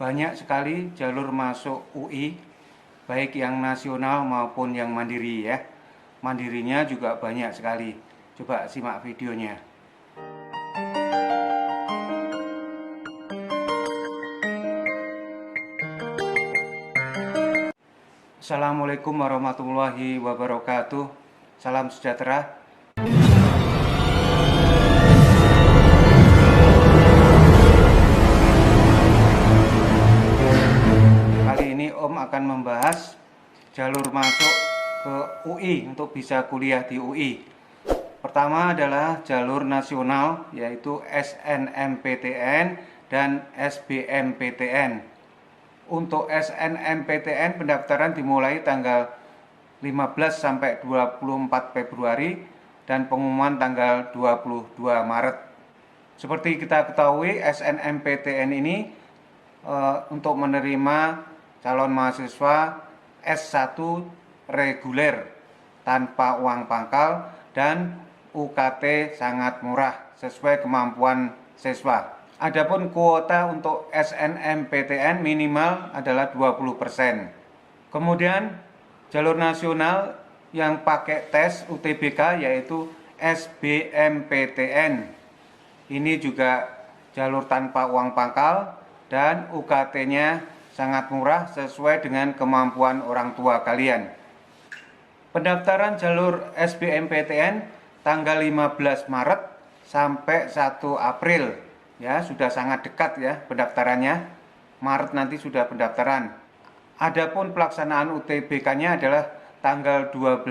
banyak sekali jalur masuk UI, baik yang nasional maupun yang mandiri ya. Mandirinya juga banyak sekali. Coba simak videonya. Assalamualaikum warahmatullahi wabarakatuh. Salam sejahtera. Kali ini Om akan membahas jalur masuk ke UI untuk bisa kuliah di UI. Pertama adalah jalur nasional, yaitu SNMPTN dan SBMPTN. Untuk SNMPTN pendaftaran dimulai tanggal 15 sampai 24 Februari dan pengumuman tanggal 22 Maret. Seperti kita ketahui, SNMPTN ini untuk menerima calon mahasiswa S1 reguler tanpa uang pangkal dan UKT sangat murah sesuai kemampuan siswa. Adapun kuota untuk SNMPTN minimal adalah 20%. Kemudian jalur nasional yang pakai tes UTBK yaitu SBMPTN. Ini juga jalur tanpa uang pangkal dan UKT-nya sangat murah sesuai dengan kemampuan orang tua kalian. Pendaftaran jalur SBMPTN tanggal 15 Maret sampai 1 April. Ya, sudah sangat dekat ya pendaftarannya. Maret nanti sudah pendaftaran. Adapun pelaksanaan UTBK-nya adalah tanggal 12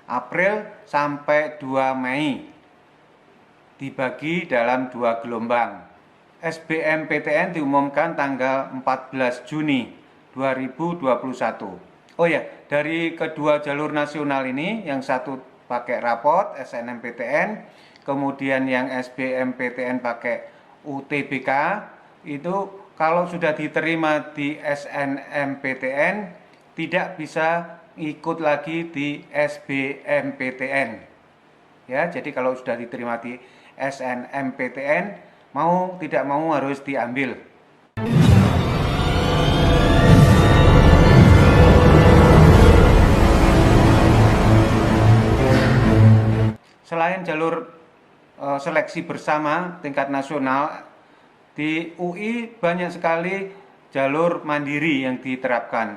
April sampai 2 Mei. Dibagi dalam 2 gelombang. SBMPTN diumumkan tanggal 14 Juni 2021. Oh ya, dari kedua jalur nasional ini, yang satu pakai rapot SNMPTN, kemudian yang SBMPTN pakai UTBK, itu kalau sudah diterima di SNMPTN tidak bisa ikut lagi di SBMPTN. Ya, jadi kalau sudah diterima di SNMPTN, mau tidak mau harus diambil. Selain jalur seleksi bersama tingkat nasional, di UI banyak sekali jalur mandiri yang diterapkan.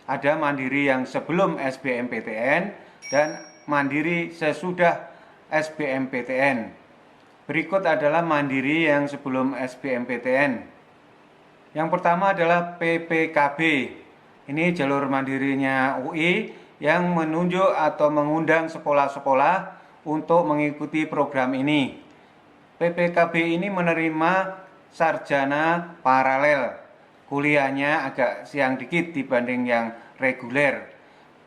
Ada mandiri yang sebelum SBMPTN dan mandiri sesudah SBMPTN. Berikut adalah mandiri yang sebelum SBMPTN. Yang pertama adalah PPKB. Ini jalur mandirinya UI yang menunjuk atau mengundang sekolah-sekolah untuk mengikuti program ini. PPKB ini menerima sarjana paralel. Kuliahnya agak siang dikit dibanding yang reguler.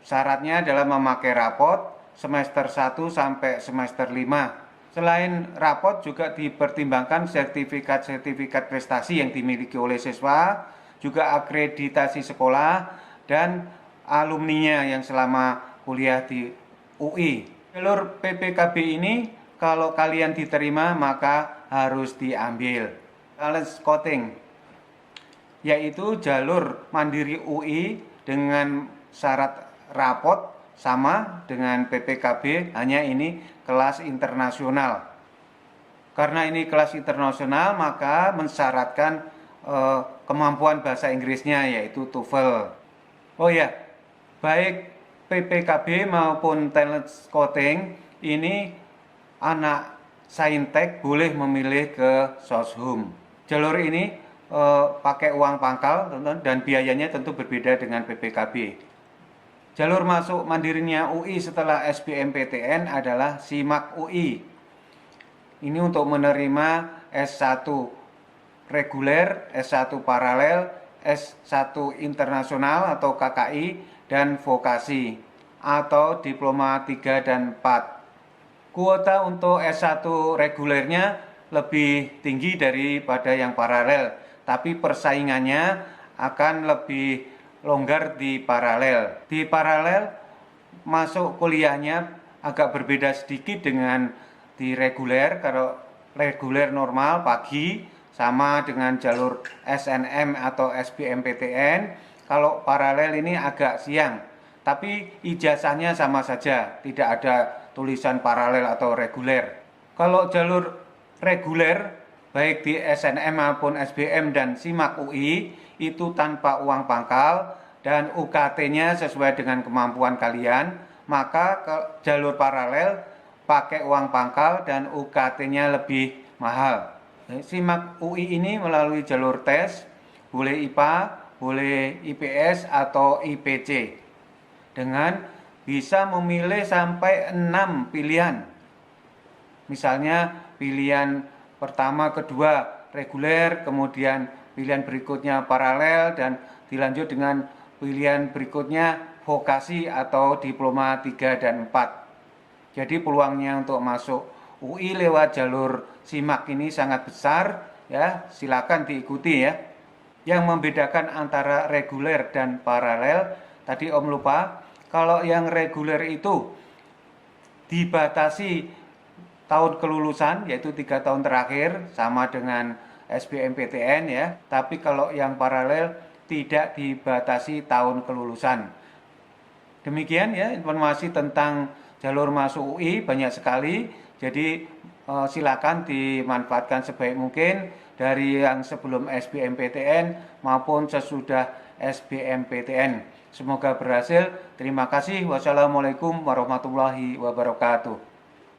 Syaratnya adalah memakai rapot semester 1 sampai semester 5. Selain rapot juga dipertimbangkan sertifikat-sertifikat prestasi yang dimiliki oleh siswa, juga akreditasi sekolah dan alumninya yang selama kuliah di UI. Jalur PPKB ini kalau kalian diterima maka harus diambil. Talent scouting, yaitu jalur mandiri UI dengan syarat rapot sama dengan PPKB, hanya ini kelas internasional. Karena ini kelas internasional maka mensyaratkan kemampuan bahasa Inggrisnya yaitu TOEFL. Oh ya, baik PPKB maupun talent scouting ini anak saintek boleh memilih ke Soshum. Jalur ini pakai uang pangkal dan biayanya tentu berbeda dengan PPKB. Jalur masuk mandirinya UI setelah SBMPTN adalah SIMAK UI. Ini untuk menerima S1 reguler, S1 paralel, S1 internasional atau KKI, dan vokasi atau diploma 3 dan 4. Kuota untuk S1 regulernya lebih tinggi daripada yang paralel, tapi persaingannya akan lebih longgar di paralel. Di paralel masuk kuliahnya agak berbeda sedikit dengan di reguler. Kalau reguler normal pagi sama dengan jalur SNM atau SBMPTN. Kalau paralel ini agak siang, tapi ijazahnya sama saja, tidak ada tulisan paralel atau reguler. Kalau jalur reguler, baik di SNM maupun SBM dan SIMAK UI, itu tanpa uang pangkal dan UKT-nya sesuai dengan kemampuan kalian, maka jalur paralel pakai uang pangkal dan UKT-nya lebih mahal. SIMAK UI ini melalui jalur tes, boleh IPA, boleh IPS atau IPC, dengan bisa memilih sampai 6 pilihan. Misalnya pilihan pertama, kedua reguler, kemudian pilihan berikutnya paralel, dan dilanjut dengan pilihan berikutnya vokasi atau diploma 3 dan 4. Jadi peluangnya untuk masuk UI lewat jalur SIMAK ini sangat besar ya, silakan diikuti ya. Yang membedakan antara reguler dan paralel, tadi Om lupa, kalau yang reguler itu dibatasi tahun kelulusan, yaitu 3 tahun terakhir, sama dengan SBMPTN ya. Tapi kalau yang paralel tidak dibatasi tahun kelulusan. Demikian ya informasi tentang jalur masuk UI, banyak sekali. Jadi silakan dimanfaatkan sebaik mungkin dari yang sebelum SBMPTN maupun sesudah SBMPTN. Semoga berhasil. Terima kasih. Wassalamualaikum warahmatullahi wabarakatuh.